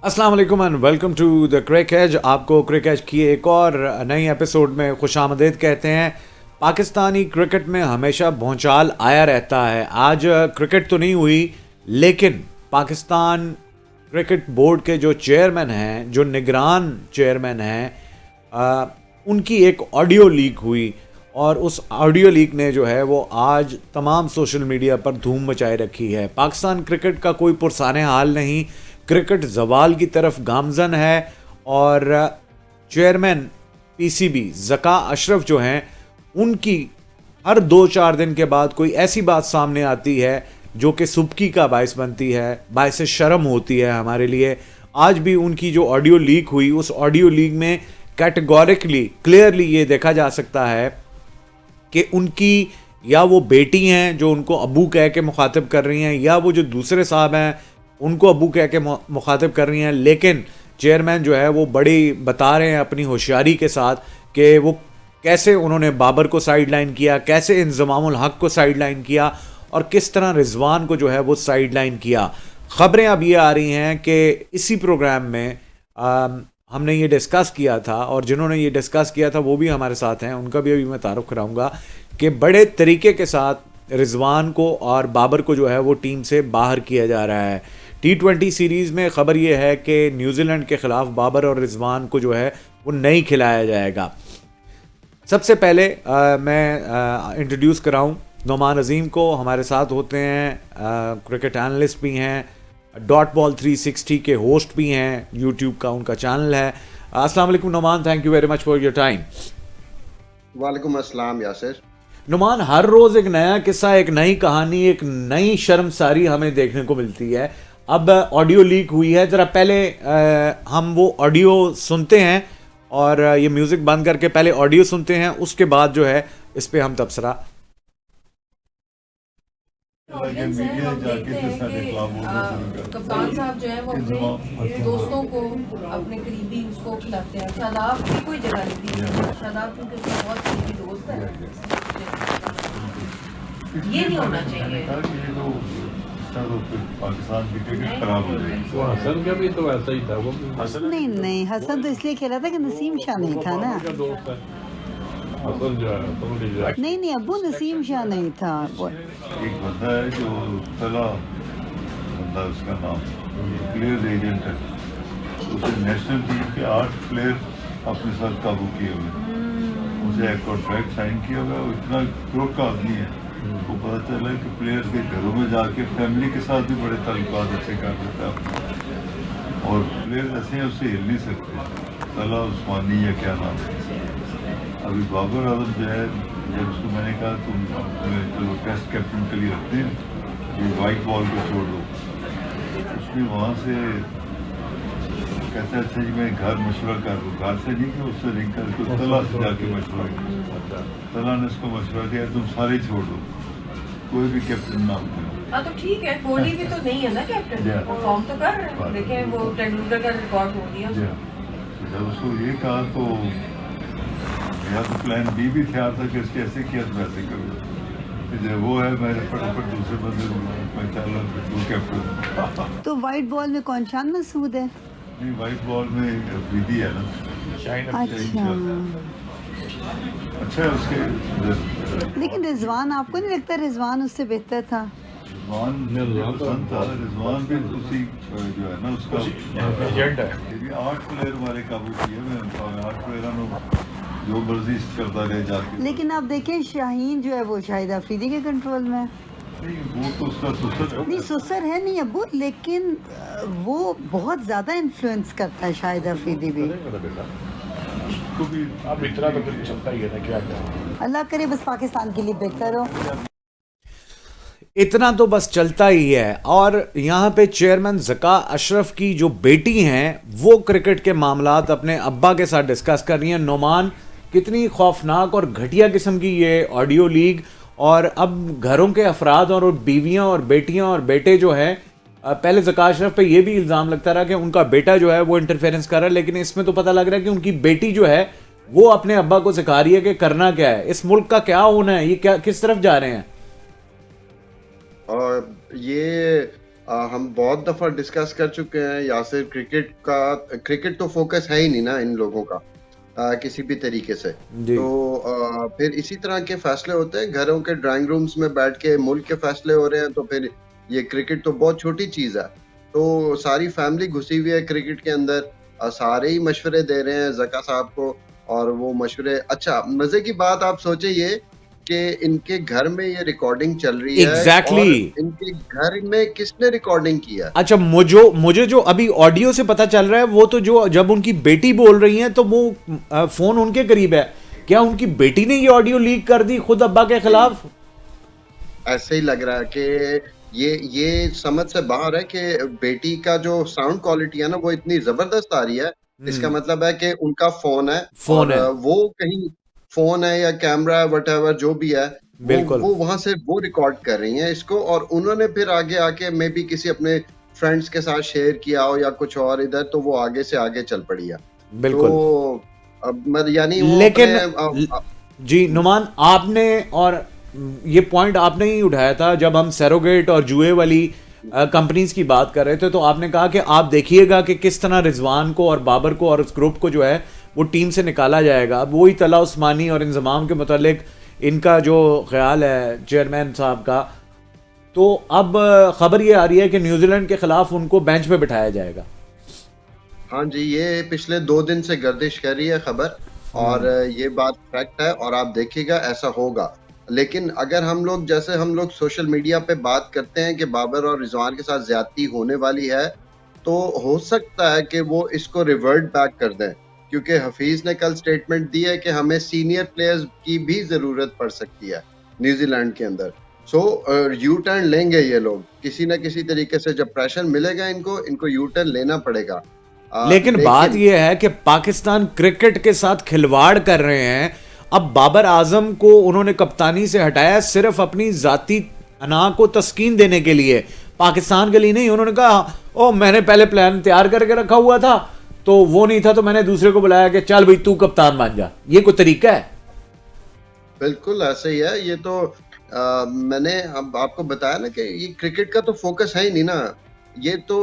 अस्सलाम वालेकुम and welcome to the Crick Edge. आपको क्रिक एज की एक और नई एपिसोड में खुशामदीद कहते हैं। पाकिस्तानी क्रिकेट में हमेशा भौचाल आया रहता है। आज क्रिकेट तो नहीं हुई, लेकिन पाकिस्तान क्रिकेट बोर्ड के जो चेयरमैन हैं, जो निगरान चेयरमैन हैं, उनकी एक ऑडियो लीक हुई और उस ऑडियो लीक ने जो है वो आज तमाम सोशल मीडिया पर धूम मचाए रखी है। पाकिस्तान क्रिकेट का कोई पुरसाने हाल नहीं, क्रिकेट जवाल की तरफ गामजन है और चेयरमैन पीसीबी ज़का अशरफ जो हैं, उनकी हर 2-4 दिन के बाद कोई ऐसी बात सामने आती है जो कि सुबकी का बायस बनती है, बायस शर्म होती है हमारे लिए। आज भी उनकी जो ऑडियो लीक हुई, उस ऑडियो लीक में कैटेगोरिकली क्लियरली ये देखा जा सकता है कि उनकी या वो बेटी हैं जो उनको अबू कह के मुखातिब कर रही हैं, या वो जो दूसरे साहब हैं उनको अबू कह के मुखातिब कर रही हैं। लेकिन चेयरमैन जो है वो बड़ी बता रहे हैं अपनी होशियारी के साथ कि वो कैसे उन्होंने बाबर को साइडलाइन किया, कैसे इंज़मामुल हक को साइडलाइन किया और किस तरह रिजवान को जो है वो साइडलाइन किया। ख़बरें अब ये आ रही हैं कि इसी प्रोग्राम में हमने ये डिस्कस किया था और जिन्होंने ये डिस्कस किया था वो भी हमारे साथ हैं, उनका भी अभी मैं तारुफ कराऊंगा कि बड़े तरीके के साथ रिजवान को और बाबर को जो है वो टीम से बाहर किया जा रहा है। T20 सीरीज़ में ख़बर यह है कि न्यूजीलैंड के ख़िलाफ़ बाबर और रिजवान को जो है वो नहीं खिलाया जाएगा। सबसे पहले मैं इंट्रोड्यूस कराऊं नोमान अजीम को। हमारे साथ होते हैं, क्रिकेट एनालिस्ट भी हैं, डॉट बॉल 360 के होस्ट भी हैं, यूट्यूब का उनका चैनल है। अस्सलाम वालेकुम Noman, thank you very much for your time. वालेकुम अस्सलाम यासिर। नुमान, हर रोज़ एक नया किस्सा, एक नई कहानी, एक नई शर्मसारी हमें देखने को मिलती है। अब ऑडियो लीक हुई है, ज़रा पहले हम वो ऑडियो सुनते हैं और ये म्यूज़िक बंद करके पहले ऑडियो सुनते हैं, उसके बाद जो है इस पे हम तबसरा। ऑडियंस है, हम देखते हैं कि कप्तान साहब जो है वो अपने दोस्तों को, अपने करीबी उसको खिलाते हैं। शादाब की कोई जगह नहीं थी, शादाब क्योंकि उसका बहुत करीबी दोस्त है। ये नहीं होना चाहिए। पाकिस्तान की क्रिकेट खराब हो जाएगी। तो हसन का भी तो ऐसा ही था। वो नहीं, हसन तो इसलिए खेला था कि नसीम शाह नहीं था ना। दोस्त है हसन जो है तो नहीं, अबू नसीम शाह नहीं था। एक बंदा है जो पहला बंदा, उसका नाम प्लेयर एजेंट है, उसे नेशनल टीम के 8 प्लेयर अपने साथ काबू किए हुए, उसे एक कॉन्ट्रैक्ट साइन किया हुआ। इतना क्रोक का आदमी है, वो पता चला कि प्लेयर्स के घरों में जाके फैमिली के साथ भी बड़े ताल्लुकात अच्छे कर देता है और प्लेयर्स ऐसे हैं उससे हिल नहीं सकते। तला उस्मानी या क्या नाम है। अभी बाबर आजम जो है, जब उसको मैंने कहा तुम चलो टेस्ट कैप्टन के लिए रखते हैं, ये वाइट बॉल को छोड़ दो, उसने वहाँ से कहते अच्छा जी मैं घर मशवरा कर दूँ, घर से नहीं कि उससे नहीं कर, तो तला से जाके मशवरा किया। तला ने उसको मशवरा दिया तुम सारे छोड़ दो, कोई भी कैप्टन ना हो। हाँ तो ठीक है, कोहली भी तो नहीं है ना कैप्टन, वो फॉर्म तो कर रहे हैं। देखें वो तेंदुलकर का रिकॉर्ड हो दिया। जब उसको ये कहा तो मेरा तो प्लान बी भी तैयार था कि इसके ऐसे किया तो वैसे करूँ। जब वो है मैं फटाफट दूसरे बंदे को मैं चल रहा तू कैप्टन। तो वाइट बॉल में कौन शान मसूद है? नहीं, वाइट बॉल में विधि है ना। अच्छा है उसके। लेकिन रिजवान, आपको नहीं लगता रिजवान उससे बेहतर था? रिजवान भी उसी जो है ना उसका एजेंट है। 8 प्लेयर हमारे काबू किए हुए, 8 प्लेयर जो मर्जी करता रहे जाके। लेकिन आप देखें शाहीन जो है वो शाहिद अफरीदी के कंट्रोल में है। वो तो उसका सुसर है। नहीं, सुसर है नहीं अबू, लेकिन वो बहुत ज्यादा इन्फ्लुएंस करता है शाहिद अफरीदी भी। अब इतना तो फिर चलता ही है ना, क्या करें। अल्लाह करे बस पाकिस्तान के लिए बेहतर हो। इतना तो बस चलता ही है। और यहाँ पे चेयरमैन ज़का अशरफ की जो बेटी हैं वो क्रिकेट के मामलात अपने अब्बा के साथ डिस्कस कर रही हैं। नोमान, कितनी खौफनाक और घटिया किस्म की ये ऑडियो लीक। और अब घरों के अफराद और बीवियां और बेटियां और बेटे जो है, पहले ज़का अशरफ पे ये भी इल्ज़ाम लगता रहा कि उनका बेटा जो है वो इंटरफेरेंस कर रहा है, लेकिन इसमें तो पता लग रहा है कि उनकी बेटी जो है वो अपने अब्बा को सिखा रही है कि करना क्या है, इस मुल्क का क्या होना है, ये क्या किस तरफ जा रहे हैं। और ये हम बहुत दफा डिस्कस कर चुके हैं यासिर, क्रिकेट तो फोकस है ही नहीं ना इन लोगों का किसी भी तरीके से। जी तो फिर इसी तरह के फैसले होते हैं घरों के ड्राइंग रूम्स में बैठ के, मुल्क के फैसले हो रहे हैं, तो फिर ये क्रिकेट तो बहुत छोटी चीज है। तो सारी फैमिली घुसी हुई है क्रिकेट के अंदर, सारे ही मशवरे दे रहे हैं जका साहब को, और वो मशवरे, अच्छा मजे की बात आप सोचे ये कि इनके घर में ये रिकॉर्डिंग चल रही है, एग्जैक्टली और इनके घर में किसने रिकॉर्डिंग किया? अच्छा, मुझे जो अभी ऑडियो से पता चल रहा है वो तो जो जब उनकी बेटी बोल रही है तो वो फोन उनके करीब है, क्या उनकी बेटी ने ये ऑडियो लीक कर दी खुद अब्बा के खिलाफ? ऐसे ही लग रहा है कि ये समझ से बाहर है कि बेटी का जो साउंड क्वालिटी है ना वो इतनी जबरदस्त आ रही है। इसका मतलब है कि उनका फोन है, फोन और है, वो कहीं फोन है या कैमरा है, वटएवर जो भी है, बिल्कुल वो वहां से वो रिकॉर्ड कर रही हैं इसको, और उन्होंने फिर आगे आके मे बी किसी अपने फ्रेंड्स के साथ शेयर किया हो या कुछ और इधर, तो वो आगे से आगे चल पड़ी है। बिल्कुल। तो यानी वो लेकिन अपने जी नुमान, आपने और ये पॉइंट आपने ही उठाया था जब हम सैरोगेट और जुए वाली कंपनीज की बात कर रहे थे, तो आपने कहा कि आप देखिएगा कि किस तरह रिजवान को और बाबर को और उस ग्रुप को जो है वो टीम से निकाला जाएगा। अब वही तला उस्मानी और इंजमाम के मुतालिक इनका जो ख्याल है चेयरमैन साहब का, तो अब खबर ये आ रही है कि न्यूजीलैंड के खिलाफ उनको बेंच पे बिठाया जाएगा। हाँ जी, ये पिछले 2 दिन से गर्दिश कर रही है खबर, और ये बात फैक्ट है, और आप देखिएगा ऐसा होगा। लेकिन अगर हम लोग सोशल मीडिया पे बात करते हैं कि बाबर और रिजवान के साथ ज्यादती होने वाली है, तो हो सकता है कि वो इसको रिवर्ट बैक कर दें, क्योंकि हफीज ने कल स्टेटमेंट दी है कि हमें सीनियर प्लेयर्स की भी जरूरत पड़ सकती है न्यूजीलैंड के अंदर। सो यू टर्न लेंगे ये लोग किसी ना किसी तरीके से, जब प्रेशर मिलेगा इनको यू टर्न लेना पड़ेगा। लेकिन बात यह है कि पाकिस्तान क्रिकेट के साथ खिलवाड़ कर रहे हैं। अब बाबर आजम को उन्होंने कप्तानी से हटाया सिर्फ अपनी जाती अना को तस्कीन देने के लिए, पाकिस्तान के लिए नहीं। उन्होंने कहा ओ मैंने पहले प्लान तैयार करके रखा हुआ था, तो वो नहीं था, तो मैंने दूसरे को बुलाया कि चल भाई तू कप्तान बन जा। ये कोई तरीका है? बिल्कुल ऐसे ही है। ये तो मैंने अब आपको बताया ना कि ये क्रिकेट का तो फोकस है ही नहीं ना, ये तो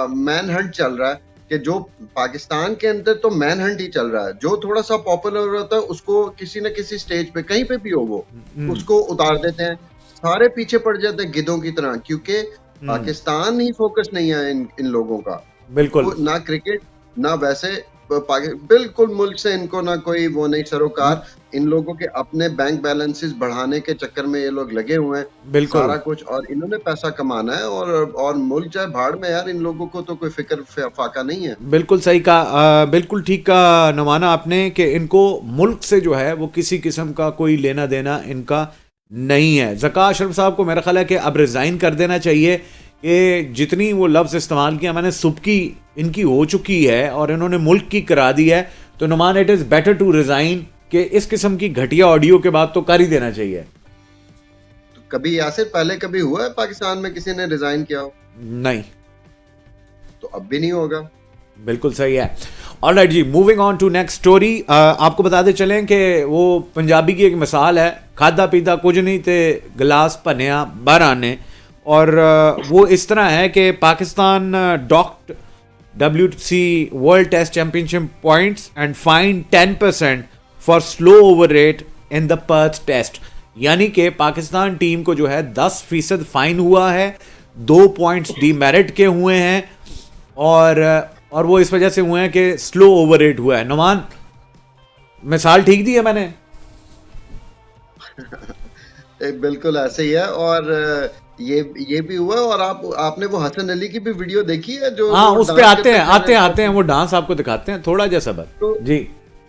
मैन हंट चल रहा है, कि जो पाकिस्तान के अंदर तो मैन हंट ही चल रहा है। जो थोड़ा सा पॉपुलर होता है उसको किसी न किसी स्टेज पे कहीं पे भी हो वो उसको उतार देते हैं, सारे पीछे पड़ जाते हैं गिद्धों की तरह, क्योंकि पाकिस्तान ही फोकस नहीं है इन लोगों का। बिल्कुल ना क्रिकेट ना वैसे बिल्कुल मुल्क से इनको ना कोई वो नहीं सरोकार। इन लोगों के अपने बैंक बैलेंसेस बढ़ाने के चक्कर में ये लोग लगे हुए हैं, बिल्कुल सारा कुछ, और इन्होंने पैसा कमाना है, और मुल्क चाहे भाड़ में यार, इन लोगों को तो कोई फिक्र फाका नहीं है। बिल्कुल सही कहा, बिल्कुल ठीक कहा नवाना आपने कि इनको मुल्क से जो है वो किसी किस्म का कोई लेना देना इनका नहीं है। ज़का अशरफ साहब को मेरा ख्याल है कि अब रिज़ाइन कर देना चाहिए, कि जितनी वो लफ्ज़ इस्तेमाल किया मैंने सुबकी इनकी हो चुकी है और इन्होंने मुल्क की करा दी है। तो Nauman, it is better to resign, कि इस किस्म की घटिया ऑडियो के बाद तो कर ही देना चाहिए। तो कभी यासिर पहले कभी हुआ है पाकिस्तान में किसी ने रिजाइन किया हो? नहीं, तो अब भी नहीं होगा। बिल्कुल सही है। ऑलराइट जी, moving on to next story. आपको बताते चलें कि वो पंजाबी की एक मिसाल है, खादा पीता कुछ नहीं थे गिलास भनिया बाहर आने, और वो इस तरह है कि Pakistan docked WTC world test championship points and fine 10% for slow over rate in the Perth test. यानी कि पाकिस्तान टीम को जो है 10% फाइन हुआ है, 2 पॉइंट्स डीमेरिट के हुए हैं, और वो इस वजह से हुए हैं कि स्लो ओवर रेट हुआ है। नुमान, मिसाल ठीक दी है मैंने? बिल्कुल ऐसे ही है, और ये भी हुआ। और आपने वो हसन अली की भी वीडियो देखी है जो, हाँ, उस पे आते हैं वो डांस आपको दिखाते हैं, थोड़ा जैसा सबर तो जी।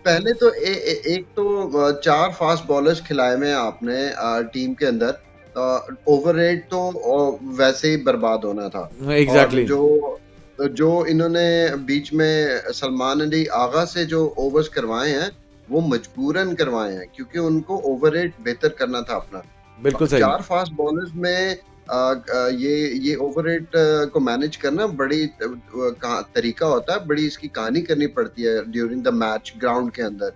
पहले तो एक तो 4 फास्ट बॉलर्स खिलाए हुए हैं आपने टीम के अंदर, ओवर रेट तो वैसे ही बर्बाद होना था। एग्जैक्टली। जो इन्होंने बीच में सलमान अली आगा से जो ओवर्स करवाए हैं वो मजबूरन करवाए हैं, क्योंकि उनको ओवर रेट बेहतर करना था अपना। बिल्कुल सही। 4 फास्ट बॉलर्स में ये ओवर रेट को मैनेज करना बड़ी तरीका होता है, बड़ी इसकी कहानी करनी पड़ती है ड्यूरिंग द मैच ग्राउंड के अंदर।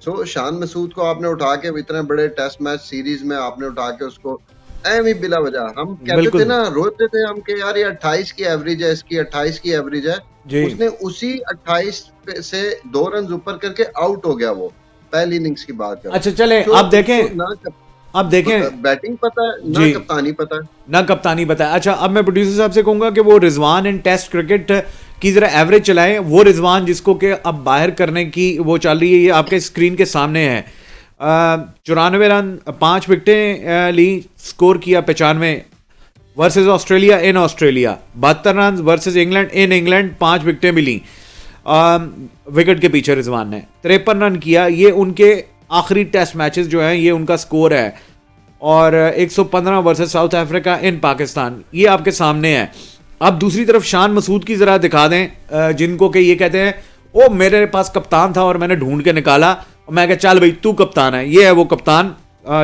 सो शान मसूद को आपने उठा के इतने बड़े टेस्ट मैच सीरीज में आपने उठा के उसको एम बिला वजह हम कहते बिल्कुल थे ना, रोते थे हम कि यार ये 28 की एवरेज है, इसकी 28 की एवरेज है। जी। उसने उसी 28 से 2 रन ऊपर करके आउट हो गया, वो पहली इनिंग्स की बात कर। अच्छा चले तो आप देखें, उसको ना आप देखें बैटिंग पता है ना जी। कप्तानी पता है। ना कप्तानी बताया। अच्छा अब मैं प्रोड्यूसर साहब से कहूंगा कि वो रिजवान इन टेस्ट क्रिकेट की जरा एवरेज चलाएं। वो रिजवान जिसको कि अब बाहर करने की वो चल रही है, ये आपके स्क्रीन के सामने है। 94 रन, 5 विकेटें ली, स्कोर किया 95 versus Australia in Australia. 72 run versus England in England, 5 विकेटें भी ली विकेट के पीछे रिजवान ने। 53 रन किया। ये उनके आखिरी टेस्ट मैचेस जो हैं ये उनका स्कोर है। और 115 versus south Africa in Pakistan, ये आपके सामने है। अब दूसरी तरफ शान मसूद की जरा दिखा दें, जिनको कि ये कहते हैं ओ मेरे पास कप्तान था और मैंने ढूंढ के निकाला, मैं कहा चल भाई तू कप्तान है। ये है वो कप्तान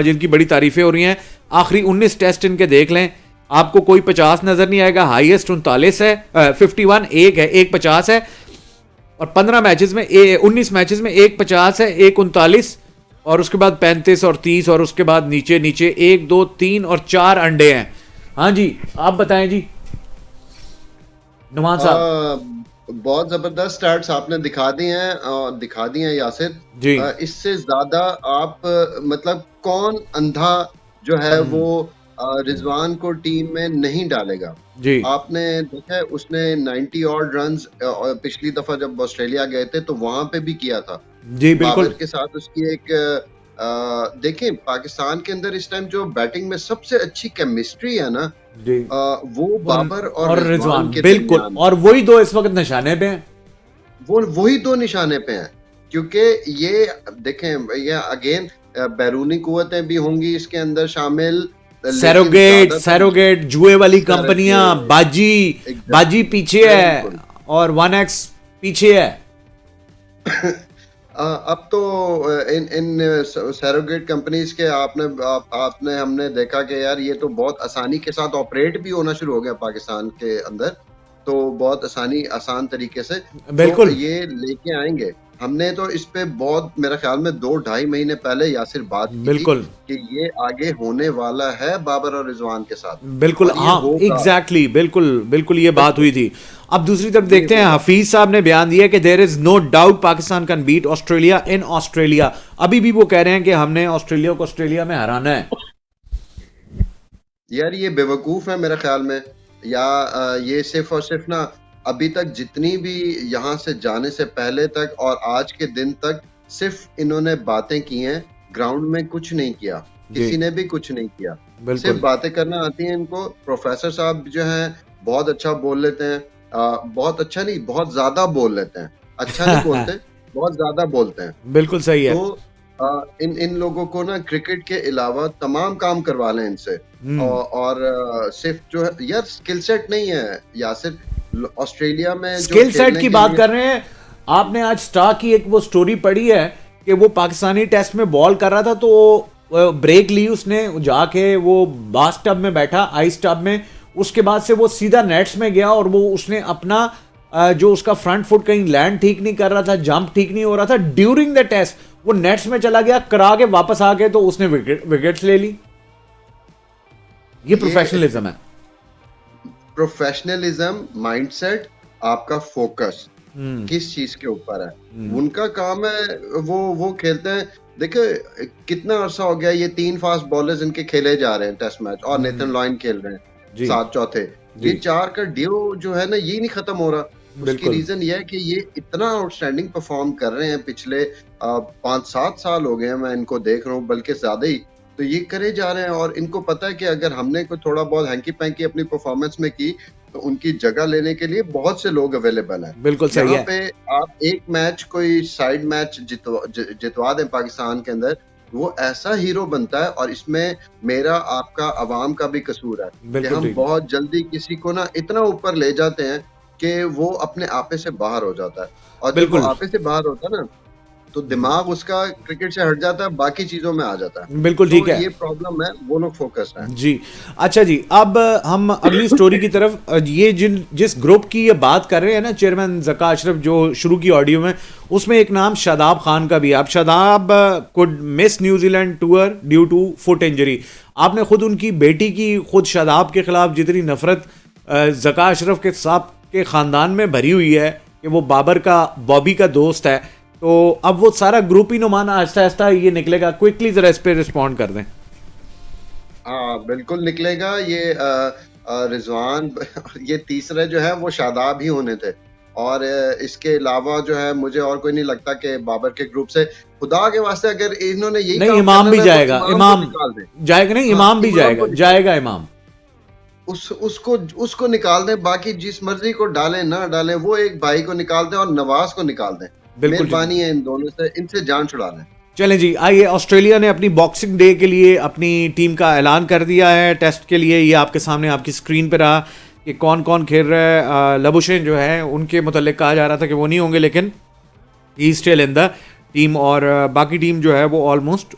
जिनकी बड़ी तारीफें हो रही हैं। आखिरी 19 टेस्ट इनके देख लें, आपको कोई 50 नजर नहीं आएगा। हाईएस्ट 39 है, 51 एक है, एक 50 है। और 15 मैचेस में 19 मैचेस में एक 50 है, एक 39 और उसके बाद 35 और 30 और उसके बाद नीचे नीचे 1 2 3 और 4 अंडे हैं। हाँ जी आप बताएं जी नुमान साहब। बहुत जबरदस्त स्टार्ट्स आपने दिखा दिए हैं यासिर जी। इससे ज्यादा आप मतलब कौन अंधा जो है वो रिजवान को टीम में नहीं डालेगा। जी आपने देखा है उसने 90 ऑड रन्स पिछली दफा जब ऑस्ट्रेलिया गए थे तो वहां पे भी किया था। जी बिल्कुल। बाबर के साथ उसकी एक देखें पाकिस्तान के अंदर इस टाइम जो बैटिंग में सबसे अच्छी केमिस्ट्री है ना, जी वो बाबर और रिजवान के बिल्कुल, दरमियान। और वही दो इस वक्त निशाने पे हैं। वो वही दो निशाने पे हैं, क्योंकि ये देखें ये अगेन बैरूनी कुव्वतें भी होंगी इसके अंदर शामिल, सैरोगेट जुए वाली कंपनियां, बाजी पीछे है और 1x पीछे है। अब तो इन सैरोगेट कंपनीज के आपने हमने देखा कि यार ये तो बहुत आसानी के साथ ऑपरेट भी होना शुरू हो गया पाकिस्तान के अंदर, तो बहुत आसान तरीके से बिल्कुल। तो ये लेके आएंगे। हमने तो इस पे बहुत मेरे ख्याल में 2-2.5 महीने पहले यासिर बात की बिल्कुल कि ये आगे होने वाला है बाबर और रिजवान के साथ। बिल्कुल हाँ एग्जैक्टली बिल्कुल बिल्कुल ये बात हुई थी। अब दूसरी तरफ देखते हैं, हफीज साहब ने बयान दिया कि there is no doubt Pakistan can beat Australia in Australia. अभी भी वो कह रहे हैं कि हमने ऑस्ट्रेलिया को ऑस्ट्रेलिया में हराना है। यार ये बेवकूफ है मेरे ख्याल में, या ये सिर्फ और सिर्फ ना अभी तक जितनी भी यहाँ से जाने से पहले तक और आज के दिन तक सिर्फ इन्होंने बातें की हैं, ग्राउंड में कुछ नहीं किया, किसी ने भी कुछ नहीं किया, सिर्फ बातें करना आती हैं इनको। प्रोफेसर साहब जो हैं बहुत अच्छा बोल लेते हैं, बहुत अच्छा नहीं बहुत ज्यादा बोल लेते हैं, अच्छा नहीं बोलते बहुत ज्यादा बोलते हैं। बिल्कुल सही है। तो इन लोगों को ना क्रिकेट के अलावा तमाम काम करवा लें इनसे, और सिर्फ जो है यार स्किल सेट नहीं है यासिर। ऑस्ट्रेलिया में स्किल सेट की बात कर रहे हैं। आपने आज स्टार की एक वो स्टोरी पढ़ी है कि वो पाकिस्तानी टेस्ट में बॉल कर रहा था तो ब्रेक ली उसने, जाके वो बाथ टब में बैठा, आइस टब में, उसके बाद से वो सीधा नेट्स में गया और वो उसने अपना जो उसका फ्रंट फुट कहीं लैंड ठीक नहीं कर रहा था, जंप ठीक नहीं हो रहा था, ड्यूरिंग द टेस्ट वो नेट्स में चला गया, करा के वापस आ गए तो उसने विकेट्स ले ली। ये प्रोफेशनलिज्म है। प्रोफेशनलिज्म, माइंडसेट, आपका फोकस किस चीज के ऊपर है, उनका काम है। वो खेलते हैं। देखिए कितना अरसा हो गया ये 3 फास्ट बॉलर्स इनके खेले जा रहे हैं टेस्ट मैच, और नेथन लॉयन खेल रहे हैं 7 चौथे। ये 4 का ड्यू जो है ना ये नहीं खत्म हो रहा। उसकी रीजन ये है कि ये इतना आउटस्टैंडिंग परफॉर्म कर रहे हैं, पिछले 5-7 साल हो गए हैं मैं इनको देख रहा हूँ, बल्कि ज्यादा ही। तो ये करे जा रहे हैं और इनको पता है कि अगर हमने कोई थोड़ा बहुत हैंकी पैंकी अपनी परफॉर्मेंस में की तो उनकी जगह लेने के लिए बहुत से लोग अवेलेबल हैं। बिल्कुल सही है। यहाँ पे आप एक मैच कोई साइड मैच जितवा दें पाकिस्तान के अंदर, वो ऐसा हीरो बनता है, और इसमें मेरा आपका अवाम का भी कसूर है कि हम बहुत जल्दी किसी को ना इतना ऊपर ले जाते हैं कि वो अपने आपे से बाहर हो जाता है। और जब वो आपे से बाहर होता है ना तो दिमाग उसका क्रिकेट से हट जाता है, बाकी चीजों में आ जाता है। बिल्कुल ठीक तो है ये प्रॉब्लम है, वो लोग फोकस है। जी। अच्छा जी, अब हम अगली स्टोरी की तरफ, ये जिस ग्रुप की ये बात कर रहे हैं ना चेयरमैन ज़का अशरफ, जो शुरू की ऑडियो में, उसमें एक नाम शादाब खान का भी। अब Shadab could miss New Zealand tour due to foot injury. आपने खुद उनकी बेटी की, खुद शादाब के खिलाफ जितनी नफरत ज़का अशरफ के साथ के ख़ानदान में भरी हुई है कि वो बाबर का, बॉबी का दोस्त है, तो अब वो सारा ग्रुप ही नुमान आहिस्ता आहिस्ता ये निकलेगा। क्विकली जरा इस पे रिस्पॉन्ड कर दें। हाँ बिल्कुल निकलेगा ये। रिजवान ये तीसरे जो है वो शादाब ही होने थे, और इसके अलावा जो है मुझे और कोई नहीं लगता कि बाबर के ग्रुप से, खुदा के वास्ते अगर इन्होंने यही नहीं, काम इमाम करना भी है, तो जाएगा, इमाम को निकाल दें। जाएगा, नहीं हाँ, इमाम भी इमाम जाएगा, को जाएगा इमाम। उसको निकाल दें, बाकी जिस मर्जी को डालें ना डालें, वो एक भाई को निकाल दें और नवाज को निकाल दें। बिल्कुल मेहरबानी है इन दोनों से, इनसे जान छुड़ा लें। चलें जी, आइए। ऑस्ट्रेलिया ने अपनी बॉक्सिंग डे के लिए अपनी टीम का ऐलान कर दिया है टेस्ट के लिए। ये आपके सामने आपकी स्क्रीन पर रहा कि कौन कौन खेल रहा है। लबुशेन जो है उनके मुतल्लिक कहा जा रहा था कि वो नहीं होंगे, लेकिन he still in the team, और बाकी टीम जो है वो ऑलमोस्ट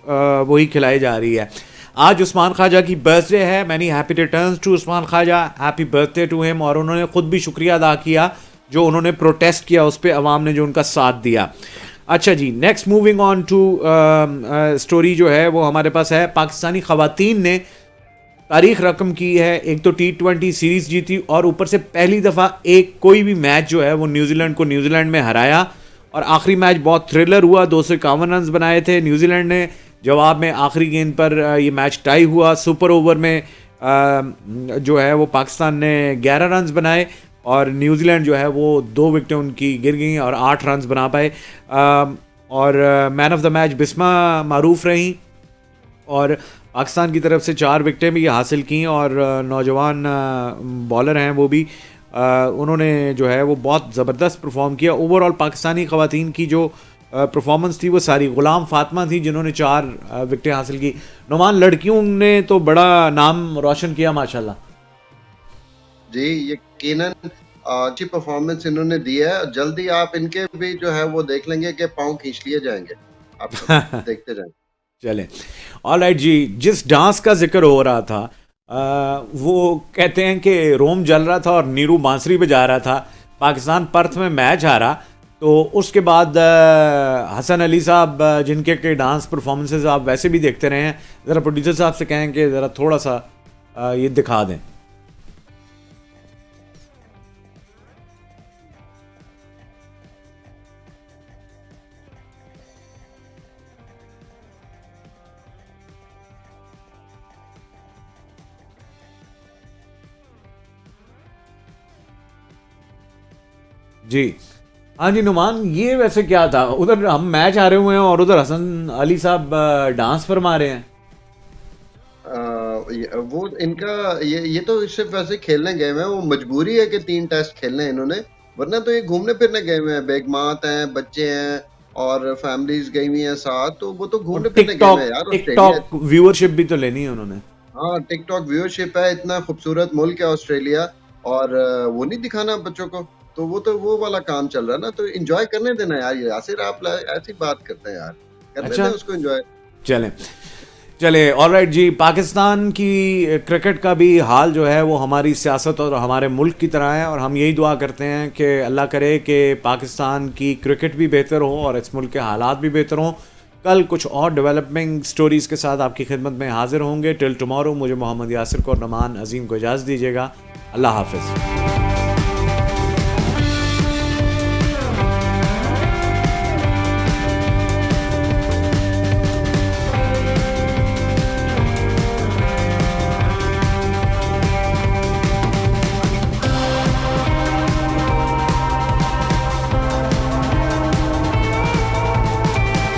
वही खिलाई जा रही है। आज उस्मान ख्वाजा की बर्थडे है। Many happy returns to Usman Khawaja, happy birthday to him. और उन्होंने खुद भी शुक्रिया अदा किया जो उन्होंने प्रोटेस्ट किया उस पर, अवाम ने जो उनका साथ दिया। अच्छा जी, next moving on to story जो है वो हमारे पास है। पाकिस्तानी ख़वातीन ने तारीख रकम की है। एक तो T20 सीरीज़ जीती, और ऊपर से पहली दफ़ा एक कोई भी मैच जो है वो न्यूजीलैंड को न्यूजीलैंड में हराया। और आखिरी मैच बहुत थ्रिलर हुआ, 251 रन बनाए थे न्यूजीलैंड ने। जवाब में आखिरी गेंद पर ये मैच टाई हुआ। सुपर ओवर में जो है वो पाकिस्तान ने 11 रन बनाए, और न्यूजीलैंड जो है वो 2 विकेटें उनकी गिर गई और 8 रन बना पाए। और man of the match Bismah Maroof रही, और पाकिस्तान की तरफ से 4 विकेटें भी हासिल की। और नौजवान बॉलर हैं वो भी, उन्होंने जो है वो बहुत ज़बरदस्त परफॉर्म किया। ओवरऑल पाकिस्तानी ख़वातीन की जो परफॉर्मेंस थी वो सारी, गुलाम फातिमा थी जिन्होंने 4 विकेटें हासिल की। नुमान, लड़कियों ने तो बड़ा नाम रोशन किया माशाल्लाह। जी, यकीनन अच्छी परफॉर्मेंस इन्होंने दी है। जल्दी आप इनके भी जो है वो देख लेंगे कि पाँव खींच लिए जाएंगे, आप देखते जाएंगे। चले, ऑलराइट जी। जिस डांस का जिक्र हो रहा था, वो कहते हैं कि रोम जल रहा था और नीरू बांसुरी बजा रहा था। पाकिस्तान पर्थ में मैच हारा, तो उसके बाद हसन अली साहब, जिनके के डांस परफॉर्मेंसेज आप वैसे भी देखते रहे हैं, ज़रा प्रोड्यूसर साहब से कहें कि ज़रा थोड़ा सा ये दिखा दें। जी हाँ जी नुमान, ये वैसे क्या था? उधर हम मैच हारे हुए हैं और उधर हसन अली साहब डांस फरमा रहे हैं। वो इनका ये तो सिर्फ वैसे खेलने गए हुए हैं। वो मजबूरी है कि 3 टेस्ट खेलने हैं इन्होंने, वरना तो ये घूमने फिरने गए हुए हैं। बेगमात हैं, बच्चे हैं और फैमिलीज गई हुई हैं साथ, तो वो तो घूमने फिरने गए हुए हैं यार। टिकटॉक व्यूअरशिप भी तो लेनी है उन्होंने। हाँ, टिकटॉक व्यूअरशिप है, इतना खूबसूरत मुल्क है ऑस्ट्रेलिया, और वो नहीं दिखाना बच्चों को, तो वो वाला काम चल रहा है ना। तो एंजॉय करने देना यार। यासिर, आप ऐसी बात करते हैं यार, करने दें उसको एंजॉय। चले ऑलराइट जी। पाकिस्तान की क्रिकेट का भी हाल जो है वो हमारी सियासत और हमारे मुल्क की तरह है, और हम यही दुआ करते हैं कि अल्लाह करे कि पाकिस्तान की क्रिकेट भी बेहतर हो और इस मुल्क के हालात भी बेहतर हों। कल कुछ और डेवलपमेंट स्टोरीज़ के साथ आपकी खिदमत में हाजिर होंगे। टिल टुमारो, मुझे मोहम्मद यासिर को और नुमान अजीम को इजाज़त दीजिएगा। अल्लाह हाफिज़।